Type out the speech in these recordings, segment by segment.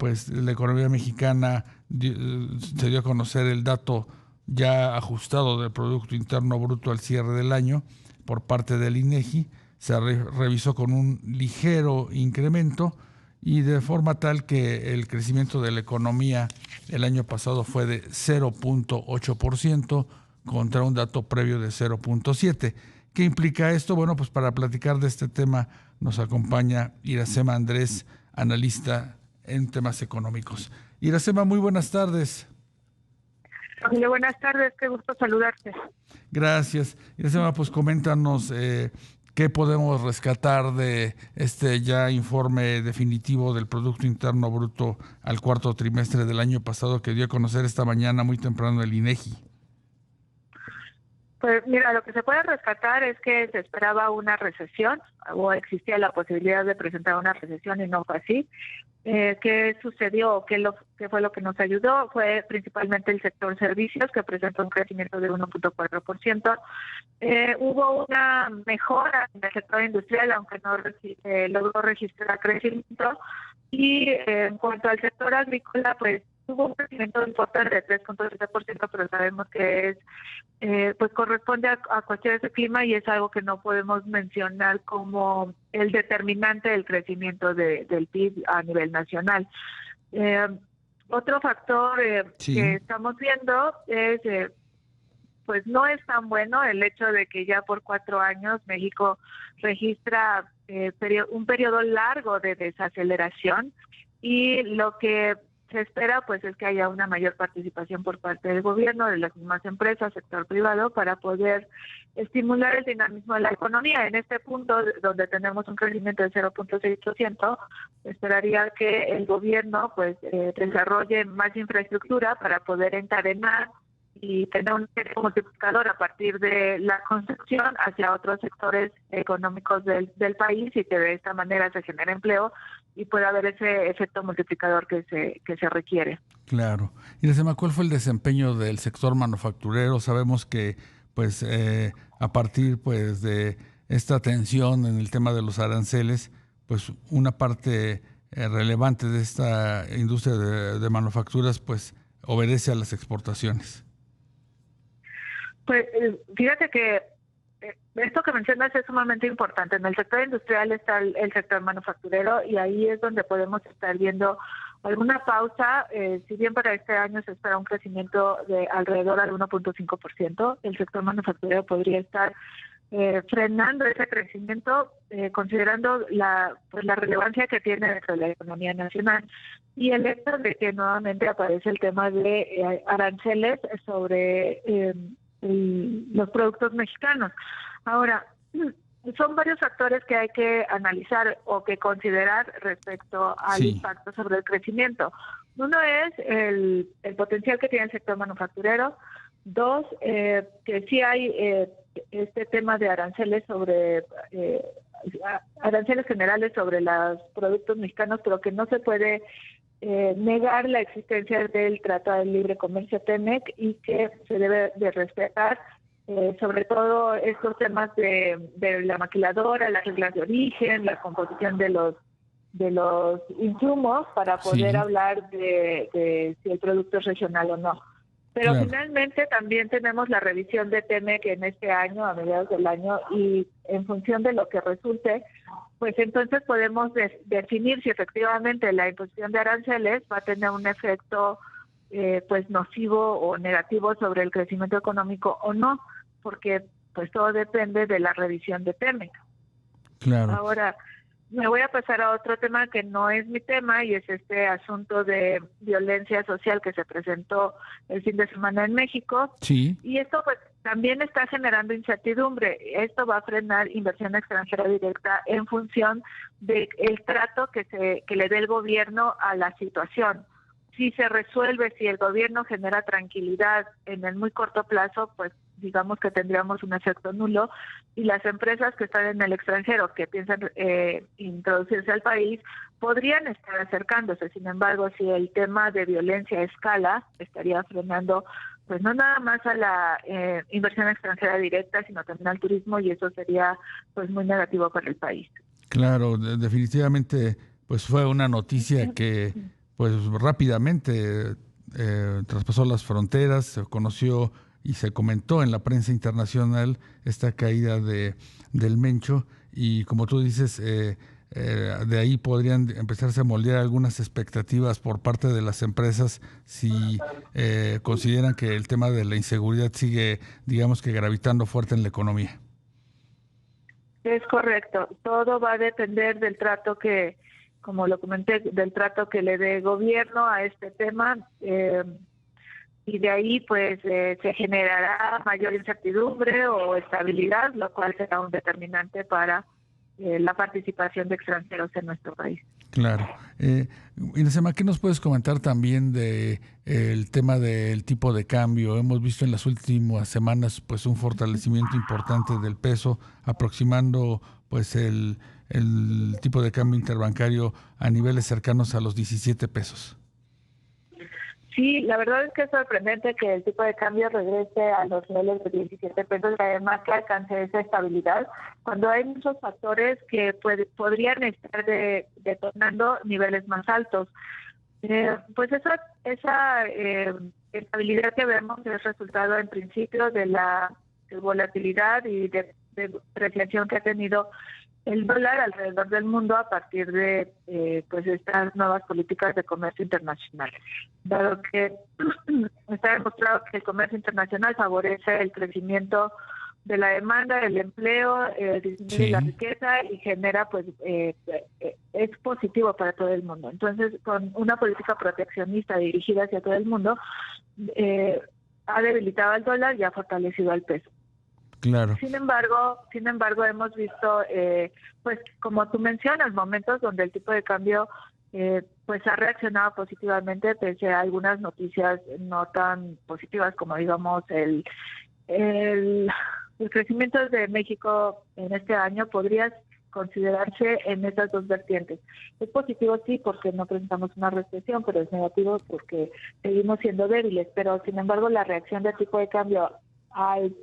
pues la economía mexicana se dio a conocer el dato ya ajustado del Producto Interno Bruto al cierre del año por parte del INEGI. Se revisó con un ligero incremento y de forma tal que el crecimiento de la economía el año pasado fue de 0.8% contra un dato previo de 0.7%. ¿Qué implica esto? Bueno, pues para platicar de este tema nos acompaña Iracema Andrés, analista en temas económicos. Iracema, muy buenas tardes. Hola, buenas tardes, qué gusto saludarte. Gracias. Iracema, pues coméntanos qué podemos rescatar de este ya informe definitivo del Producto Interno Bruto al cuarto trimestre del año pasado que dio a conocer esta mañana muy temprano el INEGI. Pues mira, lo que se puede rescatar es que se esperaba una recesión o existía la posibilidad de presentar una recesión y no fue así. ¿Qué sucedió? ¿Qué fue lo que nos ayudó? Fue principalmente el sector servicios, que presentó un crecimiento de 1.4%. Hubo una mejora en el sector industrial, aunque no logró registrar crecimiento. Y en cuanto al sector agrícola, pues hubo un crecimiento importante de 3.7%, pero sabemos que es pues corresponde a cuestiones de clima y es algo que no podemos mencionar como el determinante del crecimiento del PIB a nivel nacional. Otro factor que estamos viendo es pues no es tan bueno el hecho de que ya por 4 años México registra un periodo largo de desaceleración y lo que se espera pues es que haya una mayor participación por parte del gobierno, de las mismas empresas, sector privado, para poder estimular el dinamismo de la economía. En este punto, donde tenemos un crecimiento de 0.6%, esperaría que el gobierno pues desarrolle más infraestructura para poder encadenar y tener un efecto multiplicador a partir de la construcción hacia otros sectores económicos del país y que de esta manera se genere empleo y pueda haber ese efecto multiplicador que se requiere. Claro. Y ¿cuál fue el desempeño del sector manufacturero? Sabemos que pues a partir pues de esta tensión en el tema de los aranceles, pues una parte relevante de esta industria de manufacturas pues obedece a las exportaciones. Pues fíjate que esto que mencionas es sumamente importante. En el sector industrial está el sector manufacturero y ahí es donde podemos estar viendo alguna pausa. Si bien para este año se espera un crecimiento de alrededor al 1.5%, el sector manufacturero podría estar frenando ese crecimiento, considerando la relevancia que tiene dentro de la economía nacional. Y el hecho de que nuevamente aparece el tema de aranceles sobre los productos mexicanos. Ahora, son varios factores que hay que analizar o que considerar respecto al impacto sobre el crecimiento. Uno es el potencial que tiene el sector manufacturero. Dos, que sí hay este tema de aranceles aranceles generales sobre los productos mexicanos, pero que no se puede negar la existencia del Tratado de Libre Comercio TEMEC y que se debe de respetar sobre todo estos temas de la maquiladora, las reglas de origen, la composición de los insumos para poder hablar de si el producto es regional o no. Pero finalmente también tenemos la revisión de TEMEC en este año, a mediados del año, y en función de lo que resulte, pues entonces podemos definir si efectivamente la imposición de aranceles va a tener un efecto pues nocivo o negativo sobre el crecimiento económico o no, porque pues todo depende de la revisión de TEMEC. Claro. Ahora, me voy a pasar a otro tema que no es mi tema y es este asunto de violencia social que se presentó el fin de semana en México. Sí. Y esto pues también está generando incertidumbre. Esto va a frenar inversión extranjera directa en función del trato que le dé el gobierno a la situación. Si se resuelve, si el gobierno genera tranquilidad en el muy corto plazo, pues digamos que tendríamos un efecto nulo y las empresas que están en el extranjero que piensan introducirse al país podrían estar acercándose. Sin embargo, si el tema de violencia escala, estaría frenando pues no nada más a la inversión extranjera directa, sino también al turismo y eso sería pues muy negativo para el país. Claro, definitivamente pues fue una noticia que pues rápidamente traspasó las fronteras, se conoció y se comentó en la prensa internacional esta caída del Mencho, y como tú dices, de ahí podrían empezarse a moldear algunas expectativas por parte de las empresas si consideran que el tema de la inseguridad sigue, digamos que gravitando fuerte en la economía. Es correcto. Todo va a depender del trato que, como lo comenté, del trato que le dé gobierno a este tema. Y de ahí pues se generará mayor incertidumbre o estabilidad, lo cual será un determinante para la participación de extranjeros en nuestro país. Claro. Iracema, ¿qué nos puedes comentar también de el tema del tipo de cambio? Hemos visto en las últimas semanas pues un fortalecimiento importante del peso, aproximando pues el tipo de cambio interbancario a niveles cercanos a los 17 pesos. Sí, la verdad es que es sorprendente que el tipo de cambio regrese a los niveles de 17 pesos y además que alcance esa estabilidad, cuando hay muchos factores que podrían estar detonando niveles más altos. Pues esa estabilidad que vemos es resultado en principio de la volatilidad y de depreciación que ha tenido el dólar alrededor del mundo a partir de pues estas nuevas políticas de comercio internacional. Dado que está demostrado que el comercio internacional favorece el crecimiento de la demanda, el empleo, disminuye la riqueza y genera, pues, es positivo para todo el mundo. Entonces, con una política proteccionista dirigida hacia todo el mundo, ha debilitado al dólar y ha fortalecido al peso. Claro. Sin embargo, hemos visto, pues como tú mencionas, momentos donde el tipo de cambio pues ha reaccionado positivamente pese a algunas noticias no tan positivas como digamos el crecimiento de México en este año podría considerarse en esas dos vertientes. Es positivo sí porque no presentamos una recesión, pero es negativo porque seguimos siendo débiles, pero sin embargo la reacción del tipo de cambio al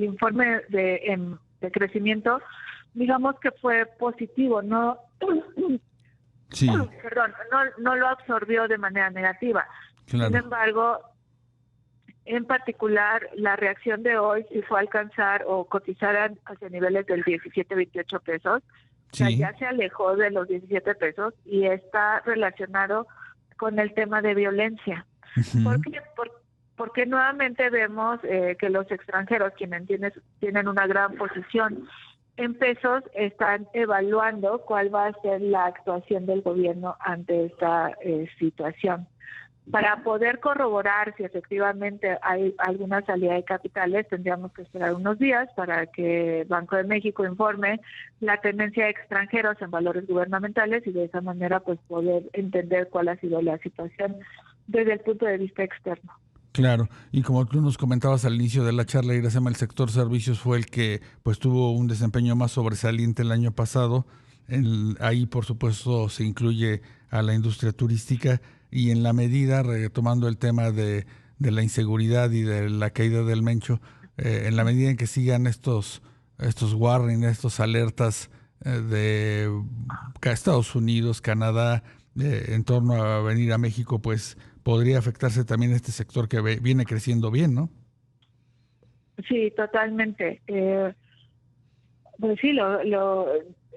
informe de crecimiento, digamos que fue positivo, no sí. Perdón, no lo absorbió de manera negativa. Claro. Sin embargo, en particular, la reacción de hoy sí fue alcanzar o cotizar hacia niveles del 17, 28 pesos. Sí. O sea, ya se alejó de los 17 pesos y está relacionado con el tema de violencia. Uh-huh. ¿Por qué? Porque nuevamente vemos que los extranjeros, quienes tienen una gran posición en pesos, están evaluando cuál va a ser la actuación del gobierno ante esta situación. Para poder corroborar si efectivamente hay alguna salida de capitales, tendríamos que esperar unos días para que Banco de México informe la tendencia de extranjeros en valores gubernamentales y de esa manera pues poder entender cuál ha sido la situación desde el punto de vista externo. Claro, y como tú nos comentabas al inicio de la charla, Iracema, el sector servicios fue el que pues tuvo un desempeño más sobresaliente el año pasado. Ahí, por supuesto, se incluye a la industria turística y en la medida, retomando el tema de la inseguridad y de la caída del Mencho, en la medida en que sigan estos warnings, estos alertas de Estados Unidos, Canadá, en torno a venir a México, pues podría afectarse también este sector que viene creciendo bien, ¿no? Sí, totalmente. Pues sí, lo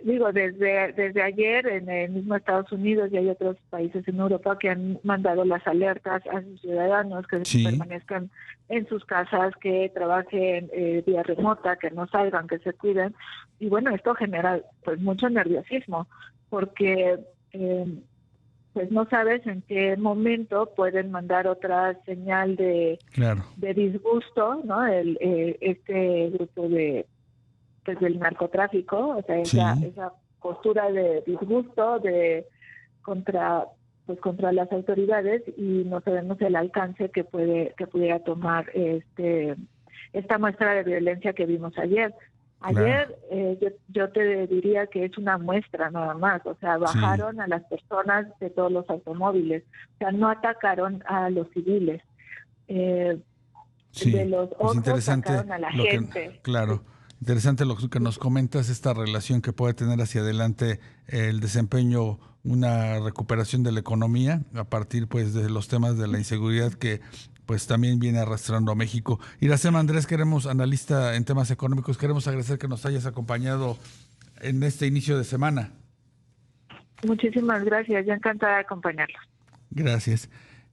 digo, desde ayer en el mismo Estados Unidos y hay otros países en Europa que han mandado las alertas a sus ciudadanos que permanezcan en sus casas, que trabajen vía remota, que no salgan, que se cuiden. Y bueno, esto genera pues mucho nerviosismo porque pues no sabes en qué momento pueden mandar otra señal de disgusto, ¿no? Este grupo pues del narcotráfico, o sea, esa postura de disgusto contra las autoridades, y no sabemos el alcance que pudiera tomar esta muestra de violencia que vimos ayer. Ayer yo te diría que es una muestra nada más, o sea, bajaron a las personas de todos los automóviles, o sea, no atacaron a los civiles. De los otros sacaron a la gente. Claro. Interesante lo que nos comentas, esta relación que puede tener hacia adelante el desempeño una recuperación de la economía a partir pues de los temas de la inseguridad que pues también viene arrastrando a México. Iracema Andrés, analista en temas económicos, queremos agradecer que nos hayas acompañado en este inicio de semana. Muchísimas gracias, yo encantada de acompañarlos. Gracias.